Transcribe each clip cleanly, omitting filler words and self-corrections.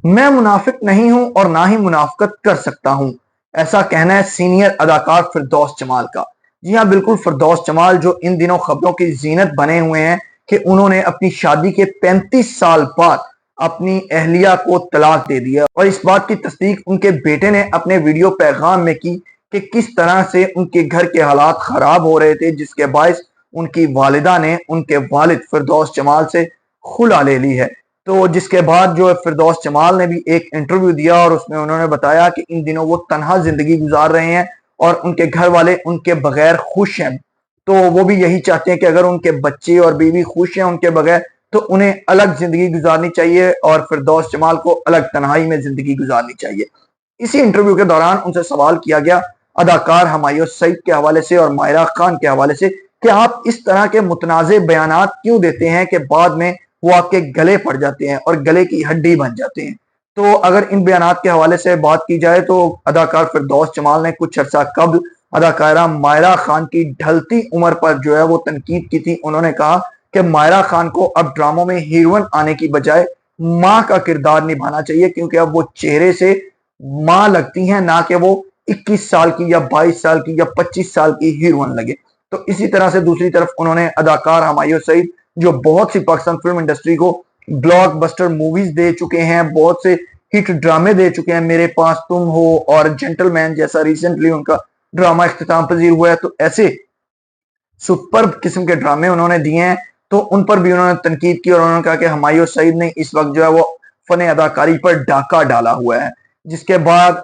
मैं मुनाफिक नहीं हूं और ना ही मुनाफकत कर सकता हूं, ऐसा कहना है सीनियर अदाकार फिरदौस जमाल का। जी हां, बिल्कुल फिरदौस जमाल जो इन दिनों खबरों की जीनत बने हुए हैं कि उन्होंने अपनी शादी के 35 साल बाद अपनी अहलिया को तलाक दे दिया, और इस बात की तस्दीक उनके बेटे ने अपने वीडियो पैगाम में की कि किस तरह से उनके घर के हालात खराब हो रहे थे, जिसके बायस उनकी वालिदा ने उनके वालिद फिरदौस जमाल से खुला ले ली है। तो जिसके बाद जो है फिरदौस जमाल ने भी एक इंटरव्यू दिया और उसमें उन्होंने बताया कि इन दिनों वो तन्हा जिंदगी गुजार रहे हैं और उनके घर वाले उनके बगैर खुश हैं। तो वो भी यही चाहते हैं कि अगर उनके बच्चे और बीवी खुश हैं उनके बगैर, तो उन्हें अलग जिंदगी गुजारनी चाहिए और फिरदौस जमाल को अलग तन्हाई में जिंदगी गुजारनी चाहिए। इसी इंटरव्यू के दौरान उनसे सवाल किया गया अदाकार हुमायूं सईद के हवाले से और मायरा खान के हवाले से कि आप इस तरह के मुतनाज़े बयानात क्यों देते हैं कि बाद में वो आपके गले पड़ जाते हैं और गले की हड्डी बन जाते हैं। तो अगर इन बयानात के हवाले से बात की जाए तो अदाकार फिरदौस जमाल ने कुछ अर्सा कबल अदाकारा मायरा खान की ढलती उम्र पर जो है वो तनकीद की थी। उन्होंने कहा कि मायरा खान को अब ड्रामों में हीरोइन आने की बजाय माँ का किरदार निभाना चाहिए, क्योंकि अब वो चेहरे से माँ लगती हैं, ना कि वो 21 साल की या 22 साल की या 25 साल की हीरोइन लगे। तो इसी तरह से दूसरी तरफ उन्होंने अदाकार हुमायूं सईद जो बहुत सी पाकिस्तान फिल्म इंडस्ट्री को ब्लॉकबस्टर मूवीज दे चुके हैं, बहुत से हिट ड्रामे दे चुके हैं, मेरे पास तुम हो और जेंटलमैन जैसा रिसेंटली उनका ड्रामा इख्तिताम पजीर हुआ है, तो ऐसे सुपर किस्म के ड्रामे उन्होंने दिए हैं। तो उन पर भी उन्होंने तनकीद की और उन्होंने कहा कि हुमायूं सईद ने इस वक्त जो है वो फन अदाकारी पर डाका डाला हुआ है। जिसके बाद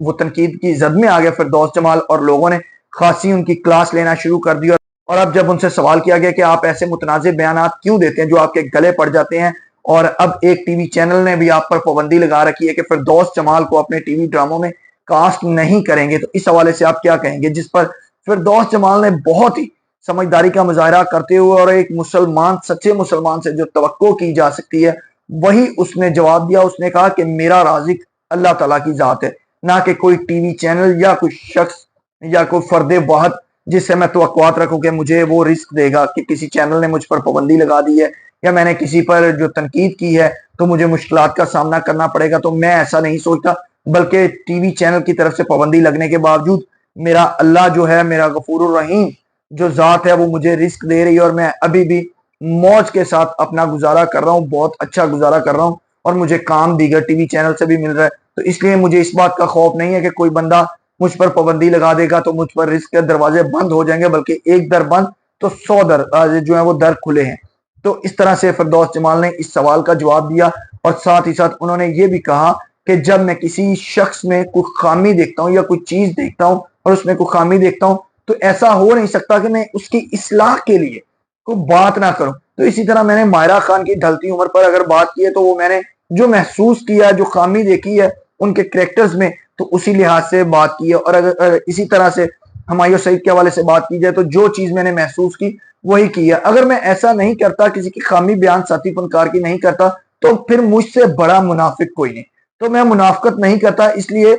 वो तनकीद की जद में आ गया फिरदौस जमाल और लोगों ने खासी उनकी क्लास लेना शुरू कर दी। और अब जब उनसे सवाल किया गया कि आप ऐसे मुतनाज़े बयानात क्यों देते हैं जो आपके गले पड़ जाते हैं, और अब एक टीवी चैनल ने भी आप पर पाबंदी लगा रखी है कि फिरदौस जमाल को अपने टीवी ड्रामों में कास्ट नहीं करेंगे, तो इस हवाले से आप क्या कहेंगे? जिस पर फिरदौस जमाल ने बहुत ही समझदारी का मुजाहरा करते हुए और एक मुसलमान, सच्चे मुसलमान से जो तवक्को की जा सकती है वही उसने जवाब दिया। उसने कहा कि मेरा राज़िक अल्लाह ताला की जात है, ना कि कोई टीवी चैनल या कोई शख्स या कोई फर्दे वाहद जिससे मैं तवक्कुआत रखूं कि मुझे वो रिस्क देगा कि किसी चैनल ने मुझ पर पाबंदी लगा दी है या मैंने किसी पर जो तनकीद की है तो मुझे मुश्किलात का सामना करना पड़ेगा। तो मैं ऐसा नहीं सोचता, बल्कि टीवी चैनल की तरफ से पाबंदी लगने के बावजूद मेरा अल्लाह जो है, मेरा गफूरुर रहीम जो जात है, वो मुझे रिस्क दे रही है और मैं अभी भी मौज के साथ अपना गुजारा कर रहा हूँ, बहुत अच्छा गुजारा कर रहा हूँ और मुझे काम दीगर टीवी चैनल से भी मिल रहा है। तो इसलिए मुझे इस बात का खौफ नहीं है कि कोई बंदा मुझ पर पाबंदी लगा देगा तो मुझ पर रिस्क के दरवाजे बंद हो जाएंगे, बल्कि एक दर बंद तो 100 दर जो है वो दर खुले हैं। तो इस तरह से फिरदौस जमाल ने इस सवाल का जवाब दिया और साथ ही साथ उन्होंने ये भी कहा कि जब मैं किसी शख्स में कोई खामी देखता हूँ या कोई चीज देखता हूँ और उसमें कोई खामी देखता हूँ, तो ऐसा हो नहीं सकता कि मैं उसकी इस्लाह के लिए कोई बात ना करूं। तो इसी तरह मैंने मायरा खान की ढलती उम्र पर अगर बात की है तो वो मैंने जो महसूस किया, जो खामी देखी है उनके करेक्टर्स में, तो उसी लिहाज से बात की है। और अगर इसी तरह से हुमायूं सईद के हवाले से बात की जाए तो जो चीज मैंने महसूस की वही की है। अगर मैं ऐसा नहीं करता, किसी की खामी बयान साथी फनकार की नहीं करता, तो फिर मुझसे बड़ा मुनाफिक कोई नहीं। तो मैं मुनाफकत नहीं करता, इसलिए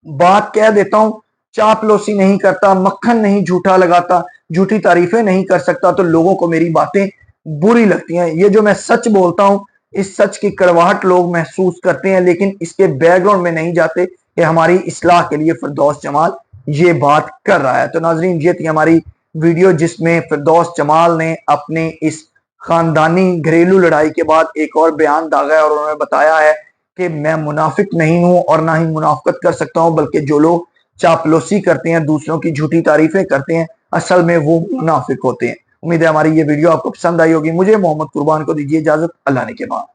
बात कह देता हूं, चापलूसी नहीं करता, मक्खन नहीं झूठा लगाता, झूठी तारीफें नहीं कर सकता, तो लोगों को मेरी बातें बुरी लगती हैं। ये जो मैं सच बोलता हूं, इस सच की कड़वाहट लोग महसूस करते हैं, लेकिन इसके बैकग्राउंड में नहीं जाते कि हमारी इस्लाह के लिए फिरदौस जमाल ये बात कर रहा है। तो नाजरीन, ये थी हमारी वीडियो जिसमें फिरदौस जमाल ने अपने इस खानदानी घरेलू लड़ाई के बाद एक और बयान दागा है और उन्होंने बताया है कि मैं मुनाफिक नहीं हूं और ना ही मुनाफकत कर सकता हूं, बल्कि जो लोग चापलूसी करते हैं, दूसरों की झूठी तारीफें करते हैं, असल में वो मुनाफिक होते हैं। उम्मीद है हमारी ये वीडियो आपको पसंद आई होगी। मुझे मोहम्मद कुर्बान को दीजिए इजाजत। अल्लाह ने के बाद।